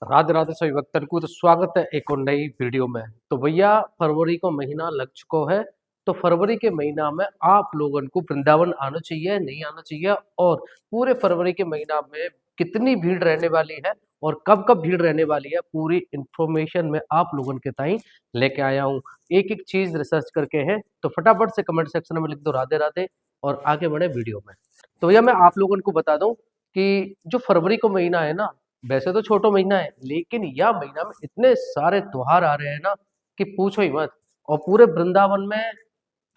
राधे राधे सभी भक्तन को तो स्वागत है एक और नई वीडियो में। तो भैया फरवरी को महीना लग चुका है। तो फरवरी के महीना में आप लोगों को वृंदावन आना चाहिए नहीं आना चाहिए, और पूरे फरवरी के महीना में कितनी भीड़ रहने वाली है और कब कब भीड़ रहने वाली है, पूरी इंफॉर्मेशन में आप लोगों के ताई लेके आया हूँ। एक एक चीज रिसर्च करके है, तो फटाफट से कमेंट सेक्शन में लिख दो राधे राधे और आगे बढ़े वीडियो में। तो भैया मैं आप लोगों को बता दूं कि जो फरवरी का महीना है ना, वैसे तो छोटा महीना है, लेकिन यह महीना में इतने सारे त्योहार आ रहे हैं ना कि पूछो ही मत। और पूरे वृंदावन में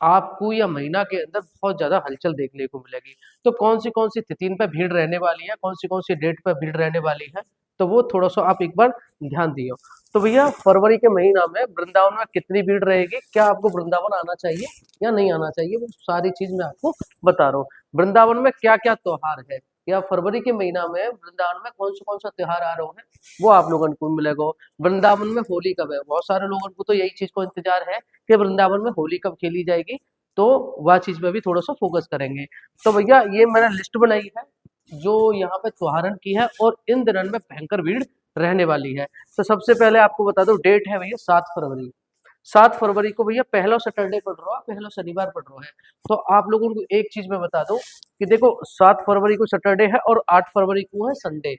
आपको यह महीना के अंदर बहुत ज्यादा हलचल देखने को मिलेगी। तो कौन सी तिथि पे भीड़ रहने वाली है, कौन सी डेट पे भीड़ रहने वाली है, तो वो थोड़ा सा आप एक बार ध्यान दियो। तो भैया फरवरी के महीना में वृंदावन में कितनी भीड़ रहेगी, क्या आपको वृंदावन आना चाहिए या नहीं आना चाहिए, वो सारी चीज मैं आपको बता रहा हूँ। वृंदावन में क्या क्या त्योहार है, या फरवरी के महीना में वृंदावन में कौन सा त्योहार आ रहा है, वो आप लोगों को मिलेगा। वृंदावन में होली कब है, बहुत सारे लोगों को तो यही चीज को इंतजार है कि वृंदावन में होली कब खेली जाएगी। तो वह चीज पे भी थोड़ा सा फोकस करेंगे। तो भैया ये मैंने लिस्ट बनाई है जो यहाँ पे त्योहारन की है, और इन दिनों में भयंकर भीड़ रहने वाली है। तो सबसे पहले आपको बता दो, डेट है भैया 7 फरवरी। 7 फरवरी को भैया पहला सैटरडे पड़ रहा है, पहला शनिवार पड़ रहा है। तो आप लोगों को एक चीज मैं बता दूं कि देखो 7 फरवरी को सैटरडे है और 8 फरवरी को है संडे।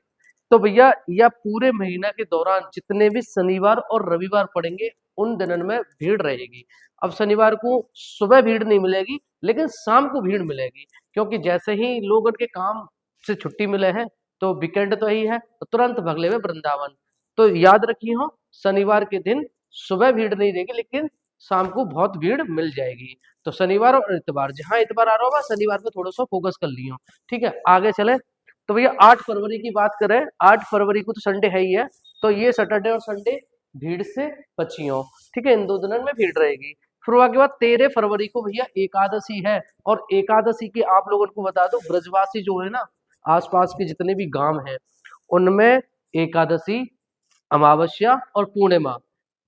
तो भैया यह पूरे महीना के दौरान जितने भी शनिवार और रविवार पड़ेंगे उन दिनों में भीड़ रहेगी। अब शनिवार को सुबह भीड़ नहीं मिलेगी, लेकिन शाम को भीड़ मिलेगी, क्योंकि जैसे ही लोग उनके काम से छुट्टी मिले हैं, तो वीकेंड तो ही है, तो तुरंत भगले में वृंदावन। तो याद रखिए हो, शनिवार के दिन सुबह भीड़ नहीं रहेगी, लेकिन शाम को बहुत भीड़ मिल जाएगी। तो शनिवार और इतवार, जहां इतवार आ रहा होगा शनिवार पे थोड़ा सा फोकस कर लियो। ठीक है, आगे चले। तो भैया 8 फरवरी की बात करें, 8 फरवरी को तो संडे है ही है। तो ये सैटरडे और संडे भीड़ से बचियो। ठीक है, इन दो दिनों में भीड़ रहेगी। फिर उसके बाद 13 फरवरी को भैया एकादशी है। और एकादशी की आप लोगों को बता दो, ब्रजवासी जो है ना, आसपास के जितने भी गांव हैं उनमें एकादशी, अमावस्या और पूर्णिमा,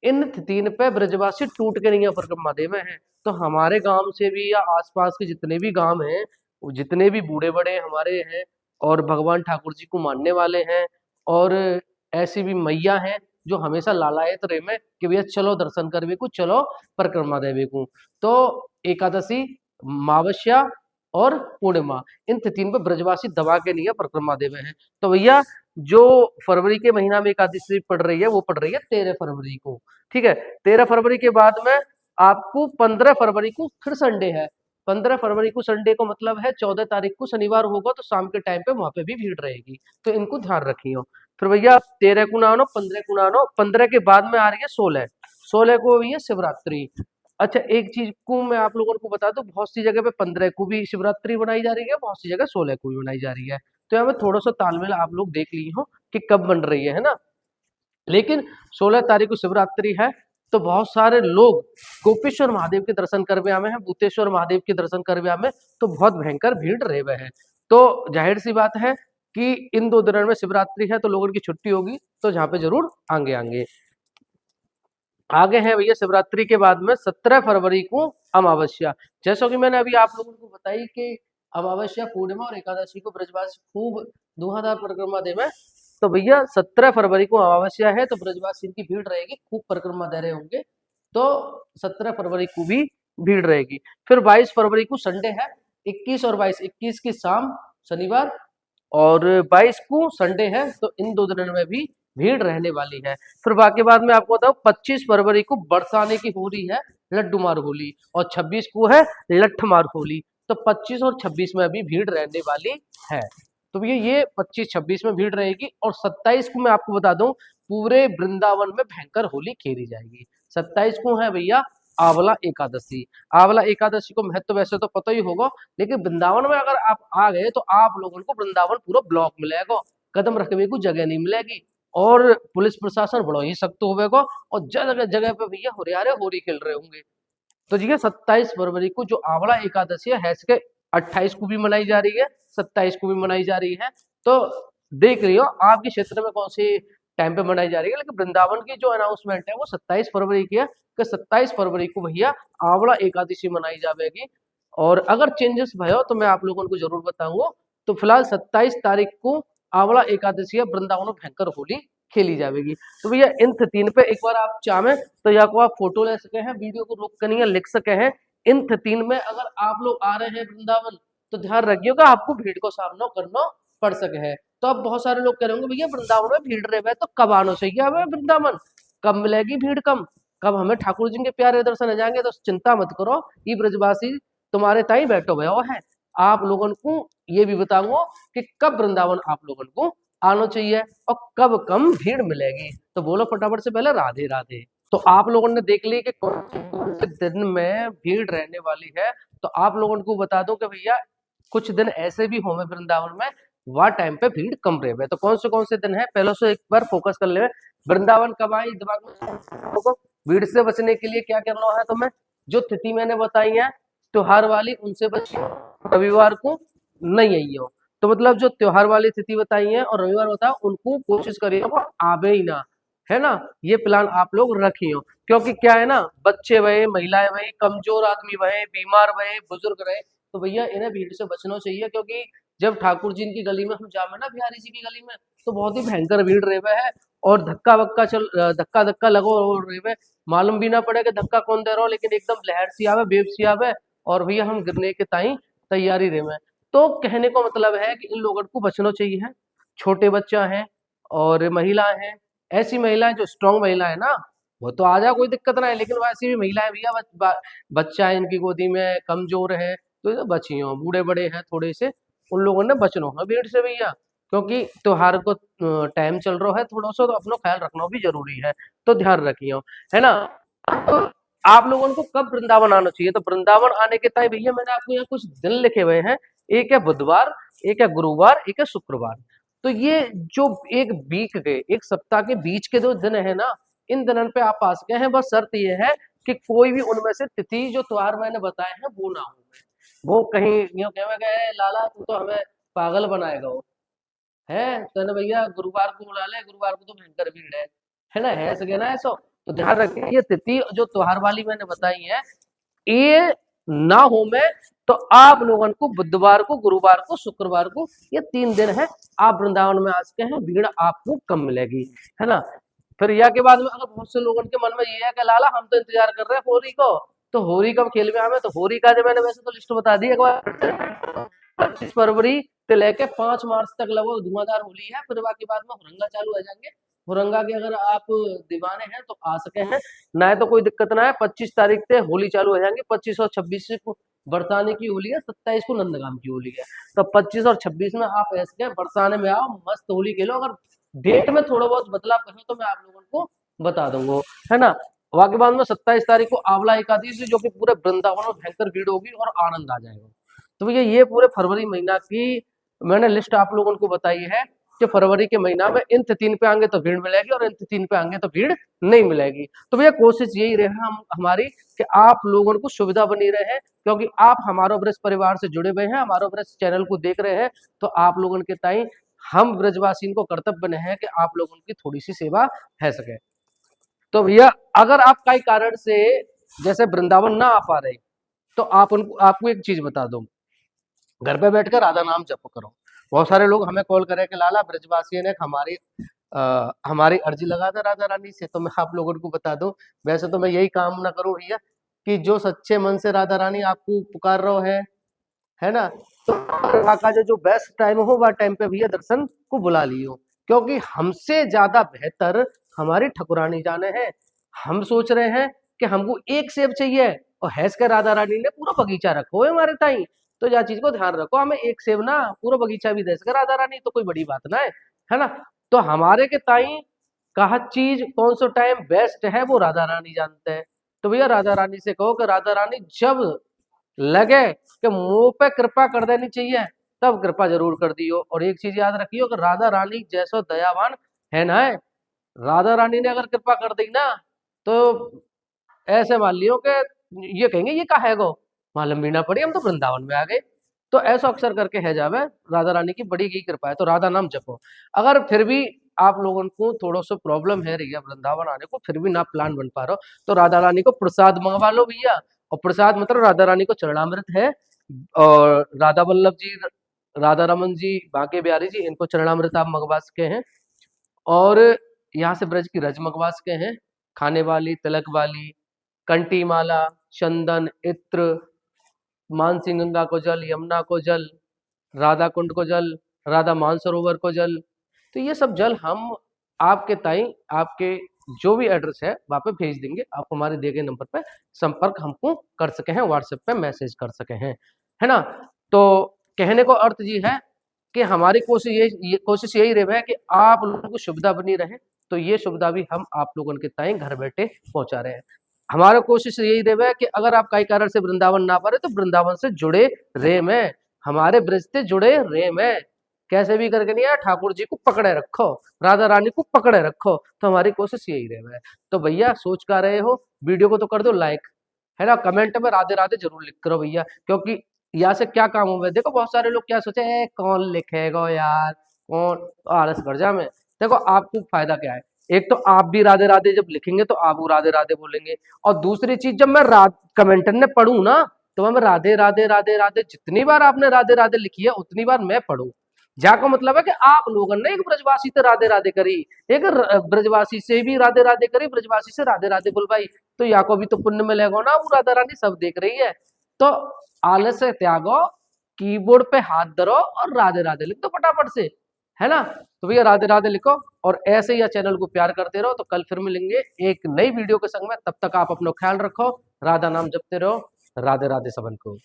इन तीन पे ब्रजवासी टूट के नहीं है परिक्रमा देवे हैं। तो हमारे गांव से भी या आसपास के जितने भी गांव हैं, वो जितने भी बूढ़े बड़े हमारे हैं और भगवान ठाकुर जी को मानने वाले हैं, और ऐसी भी मैया हैं जो हमेशा लालायत रहे में कि भैया चलो दर्शन करवे को, चलो परिक्रमा देवे को। तो एकादशी, अमावस्या और पूर्णिमा, इन तीन पे ब्रजवासी दबा के नहीं है परिक्रमा देवे हैं। तो भैया जो फरवरी के महीना में एकादशी पड़ रही है वो पड़ रही है 13 फरवरी को। ठीक है, 13 फरवरी के बाद में आपको 15 फरवरी को फिर संडे है। 15 फरवरी को संडे को मतलब है 14 तारीख को शनिवार होगा, तो शाम के टाइम पे वहां पे भी भीड़ रहेगी। तो इनको ध्यान रखियो। फिर भैया 13 को ना आनो, 15 को ना आनो, 15 के बाद में आ रही है 16। 16 को भी है शिवरात्रि। अच्छा, एक चीज को मैं आप लोगों को बता दूं, बहुत सी जगह पे 15 को भी शिवरात्रि बनाई जा रही है, बहुत सी जगह 16 को भी बनाई जा रही है। तो यहाँ पे थोड़ा सा तालमेल आप लोग देख ली हो कि कब बन रही है ना। लेकिन 16 तारीख को शिवरात्रि है, तो बहुत सारे लोग गोपेश्वर महादेव के दर्शन करवे आवे हैं, भूतेश्वर महादेव के दर्शन करवे आवे, तो बहुत भयंकर भीड़ रहे हुए है। तो जाहिर सी बात है कि इन दो दिनों में शिवरात्रि है, तो लोगों की छुट्टी होगी, तो जहाँ पे जरूर आगे आएंगे। आगे है भैया शिवरात्रि के बाद में 17 फरवरी को अमावस्या। जैसा कि मैंने अभी आप लोगों को बताई कि अमावस्या, पूर्णिमा और एकादशी को ब्रजवासी खूब धुआंधार परिक्रमा देवे। तो भैया 17 फरवरी को अमावस्या है, तो ब्रजवासी की भीड़ रहेगी, खूब परिक्रमा दे रहे होंगे। तो 17 फरवरी को भी भीड़ रहेगी। फिर 22 फरवरी को संडे है, 21 और 22, 21 की शाम शनिवार और 22 को संडे है, तो इन दो दिनों में भी भीड़ रहने वाली है। फिर बाकी बाद में आपको बताऊं, 25 फरवरी को बरसाने की होली है, लड्डू मार होली, और 26 को है लठ मार होली। तो 25 और 26 में अभी भीड़ रहने वाली है। तो ये 25-26 में भीड़ रहेगी। और 27 को मैं आपको बता दूं, पूरे वृंदावन में भयंकर होली खेली जाएगी। 27 को है भैया आंवला एकादशी। आंवला एकादशी को महत्व वैसे तो पता ही होगा, लेकिन वृंदावन में अगर आप आ गए तो आप लोगों को वृंदावन पूरा ब्लॉक मिलेगा, कदम रखने को जगह नहीं मिलेगी, और पुलिस प्रशासन बड़ा ही सख्त होगा, और जगह जगह पे भैया हुरियारे होली खेल रहे होंगे। तो जी 27 फरवरी को जो आंवला एकादशी है इसके 28 को भी मनाई जा रही है, 27 को भी मनाई जा रही है। तो देख रही हो आपके क्षेत्र में कौन सी टाइम पे मनाई जा रही है, लेकिन वृंदावन की जो अनाउंसमेंट है वो 27 फरवरी की है कि 27 फरवरी को भैया आंवला एकादशी मनाई जाएगी। और अगर चेंजेस भयो तो मैं आप लोगों को जरूर बताऊंगा। तो फिलहाल 27 तारीख को आंवला एकादशी है, वृंदावन में भयंकर होली खेली जाएगी। तो भैया इन तीन पे एक बार आप चाहें तो या को आप फोटो ले सके हैं, वीडियो को रोक कर नहीं लिख सके हैं। इन तीन में अगर आप लोग आ रहे हैं वृंदावन तो ध्यान रखिएगा आपको भीड़ को सामना करना पड़ सके है। तो अब बहुत सारे लोग कह रहे होंगे भैया वृंदावन में भीड़ रहे तो कब आना चाहिए हमें वृंदावन, कब मिलेगी भीड़, कम कब हमें ठाकुर जी के प्यारे दर्शन हो जाएंगे। तो चिंता मत करो, ये ब्रजवासी तुम्हारे ताई बैठो हुआ है। आप लोगों को ये भी बताऊंगा कि कब वृंदावन आप लोगों को आना चाहिए और कब कम भीड़ मिलेगी। तो बोलो फटाफट से पहले राधे राधे। तो आप लोगों ने देख ली कि कौन से दिन में भीड़ रहने वाली है। तो आप लोगों को बता दो कि भैया कुछ दिन ऐसे भी होंगे वृंदावन में वह टाइम पे भीड़ कम रहे। तो कौन से दिन है पहले से एक बार फोकस कर ले। वृंदावन कब आई दिमाग में, भीड़ से बचने के लिए क्या करना है तुम्हें, जो तिथि मैंने बताई है त्योहार वाली उनसे बचिए, रविवार को नहीं आई हो। तो मतलब जो त्योहार वाली तिथि बताई है और रविवार बताओ उनको कोशिश करिए वो आवे ही ना, है ना। ये प्लान आप लोग रखिए, क्योंकि क्या है ना बच्चे वहे, महिलाएं वहे, कमजोर आदमी वहे, बीमार वहे, बुजुर्ग रहे, तो भैया इन्हें भीड़ से बचना चाहिए। क्योंकि जब ठाकुर जी की गली में हम जावे ना बिहारी जी की गली में तो बहुत ही भयंकर भीड़ रहे है और धक्का वक्का धक्का धक्का लगो रहे, मालूम भी ना पड़े कि धक्का कौन दे रहा हो, लेकिन एकदम लहर सी आवे, वेव सी आवे और भैया हम गिरने के ताई तैयारी रहे। तो कहने को मतलब है कि इन लोगों को बचना चाहिए है। छोटे बच्चा हैं और महिलाएं हैं, ऐसी महिलाएं जो स्ट्रांग महिला है ना वो तो आ जाए कोई दिक्कत ना है, लेकिन वैसी भी महिलाएं भैया बच्चा है इनकी गोदी में, कमजोर है तो ये बची हो, बूढ़े बड़े हैं थोड़े से, उन लोगों ने बचना है भीड़ से भैया। क्योंकि त्योहार को टाइम चल रहा है थोड़ा सा, तो अपना ख्याल रखना भी जरूरी है, तो ध्यान रखिए, है ना। तो आप लोगों को कब वृंदावन आना चाहिए, तो वृंदावन आने के टाइम भैया मैंने आपको यहाँ कुछ दिन लिखे हुए हैं, एक है बुधवार, एक है गुरुवार, एक है शुक्रवार। तो ये जो एक वीक के एक सप्ताह के बीच के जो दिन है ना, इन दिनों पे आप आ सके हैं। बस शर्त ये है कि कोई भी उनमें से तिथि जो त्योहार मैंने बताए हैं वो ना हो, वो कहीं यूं कहे गए लाला तू तो हमें पागल बनाएगा वो, है तो भैया गुरुवार को बुला ले, गुरुवार को तो भयंकर भीड़ है ना, है सके ना ऐसा। तो ध्यान रखिए ये तिथि जो त्योहार वाली मैंने बताई है ये ना हो में, तो आप लोगों को बुधवार को, गुरुवार को, शुक्रवार को, ये 3 दिन है आप वृंदावन में आ सके हैं, भीड़ आपको कम मिलेगी, है ना। फिर यह के बाद में अगर बहुत से लोगों के मन में ये है कि लाला हम तो इंतजार कर रहे हैं होली को, तो होली कब खेल में हमें, तो होली का जो मैंने वैसे तो लिस्ट बता दी एक बार, 25 फरवरी से लेके 5 मार्च तक लगभग धुआंधार होली है। फिर बाकी बाद में हुरंगा चालू हो जाएंगे, हुरंगा के अगर आप दीवाने हैं तो आ सके हैं, ना है तो कोई दिक्कत ना है। 25 तारीख से होली चालू हो जाएंगे, 25 और 26 को बरसाने की होली है, 27 को नंदगाम की होली है। तो 25 और 26 में आप ऐसे बरसाने में आओ, मस्त होली खेलो। अगर डेट में थोड़ा बहुत बदलाव करें तो मैं आप लोगों को बता दूंगा, है ना। वाके बाद में 27 तारीख को आंवला एकादशी, जो कि पूरे वृंदावन में भयंकर भीड़ होगी और आनंद आ जाएगा। तो भैया ये पूरे फरवरी महीना की मैंने लिस्ट आप लोगों को बताई है कि फरवरी के महीना में इन 3 पे आएंगे तो भीड़ मिलेगी और इन 3 पे आएंगे तो भीड़ नहीं मिलेगी। तो भैया कोशिश यही रहे हम हमारी कि आप लोगों को सुविधा बनी रहे, क्योंकि आप हमारो ब्रज परिवार से जुड़े हुए हैं, हमारो ब्रज चैनल को देख रहे हैं, तो आप लोगों के ताई हम ब्रजवासी को कर्तव्य बने हैं कि आप लोगों की थोड़ी सी सेवा है सके। तो भैया अगर आप कई कारण से जैसे वृंदावन ना आ पा रहे तो आप उनको आपको एक चीज बता दूं, घर पे बैठकर राधा नाम जप करो। बहुत सारे लोग हमें कॉल करे कि लाला ब्रजवासी ने हमारी अर्जी लगा था राधा रानी से, तो मैं आप लोगों को बता दूं वैसे तो मैं यही कामना करूं भैया कि जो सच्चे मन से राधा रानी आपको पुकार रहे है ना, तो का जो बेस्ट टाइम हो वह टाइम पे भैया दर्शन को बुला लियो। क्योंकि हमसे ज्यादा बेहतर हमारी ठकुरानी जाने हैं। हम सोच रहे हैं कि हमको एक सेब चाहिए और हैस के राधा रानी ने पूरा बगीचा रखो है हमारे ताई, तो यह चीज को ध्यान रखो, हमें एक सेब ना पूरा बगीचा भी दे सके राधा रानी तो कोई बड़ी बात ना है ना। तो हमारे के ताई कहा चीज कौन सा टाइम बेस्ट है वो राधा रानी जानते हैं। तो भैया राधा रानी से कहो कि राधा रानी जब लगे कि मुंह पे कृपा कर देनी चाहिए तब कृपा जरूर कर दियो। और एक चीज याद रखियो कि राधा रानी जैसो दयावान है ना, राधा रानी ने अगर कृपा कर दी ना तो ऐसे मान लियो कि ये कहेंगे ये कहा है गो, मालूम भी ना पड़ी हम तो वृंदावन में आ गए। तो ऐसा अक्सर करके है जावे, राधा रानी की बड़ी की कृपा है, तो राधा नाम जपो। अगर फिर भी आप लोगों को थोड़ा सा प्रॉब्लम है रही है वृंदावन आने को, फिर भी ना प्लान बन पा रहा हो, तो राधा रानी को प्रसाद मंगवा लो भैया। और प्रसाद मतलब राधा रानी को चरणामृत है, और राधा वल्लभ जी, राधा रमन जी, बांके बिहारी जी, इनको चरणामृत आप मंगवा सके हैं। और यहाँ से ब्रज की रजमगवा सके हैं, खाने वाली, तिलक वाली, कंठी माला, चंदन, इत्र, मानसी गंगा को जल, यमुना को जल, राधा कुंड को जल, राधा मानसरोवर को जल। तो ये सब जल हम आपके ताई आपके जो भी एड्रेस है वहां पे भेज देंगे। आप हमारे दिए गए नंबर पे संपर्क हमको कर सके हैं, व्हाट्सएप पे मैसेज कर सके हैं, है ना। तो कहने को अर्थ ये है कि हमारी कोशिश यही रहे है कि आप लोगों को सुविधा बनी रहे। तो ये सुविधा भी हम आप लोगों के ताई घर बैठे पहुंचा रहे हैं। हमारा कोशिश यही रहे है कि अगर आप कई कारण से वृंदावन ना पारे तो वृंदावन से जुड़े रहे में, हमारे ब्रज से जुड़े रहे में, कैसे भी करके नहीं है, ठाकुर जी को पकड़े रखो, राधा रानी को पकड़े रखो। तो हमारी कोशिश यही रहे है। तो भैया सोच कर रहे हो, वीडियो को तो कर दो लाइक, है ना। कमेंट में राधे राधे जरूर लिख करो भैया, क्योंकि यहाँ से क्या काम हुआ है। देखो बहुत सारे लोग क्या सोचे, कौन लिखेगा यार, कौन, तो आलस कर जा में। देखो आपको फायदा क्या है, एक तो आप भी राधे राधे जब लिखेंगे तो आप वो राधे राधे बोलेंगे, और दूसरी चीज जब मैं कमेंटर ने पढ़ू ना तो मैं राधे राधे राधे राधे, जितनी बार आपने राधे राधे लिखी है उतनी बार मैं पढ़ू। जाको मतलब है कि आप लोगों ने एक ब्रजवासी से राधे राधे करी, एक ब्रजवासी से भी राधे राधे करी, ब्रजवासी से राधे राधे बुलवाई, तो या को भी तो पुण्य मिलेगा ना। वो राधा रानी सब देख रही है। तो आलस से त्यागो, कीबोर्ड पे हाथ धरो और राधे राधे लिख दो फटाफट से, है ना। तो भैया राधे राधे लिखो और ऐसे ही चैनल को प्यार करते रहो। तो कल फिर मिलेंगे एक नई वीडियो के संग में, तब तक आप अपना ख्याल रखो, राधा नाम जपते रहो। राधे राधे सबन को।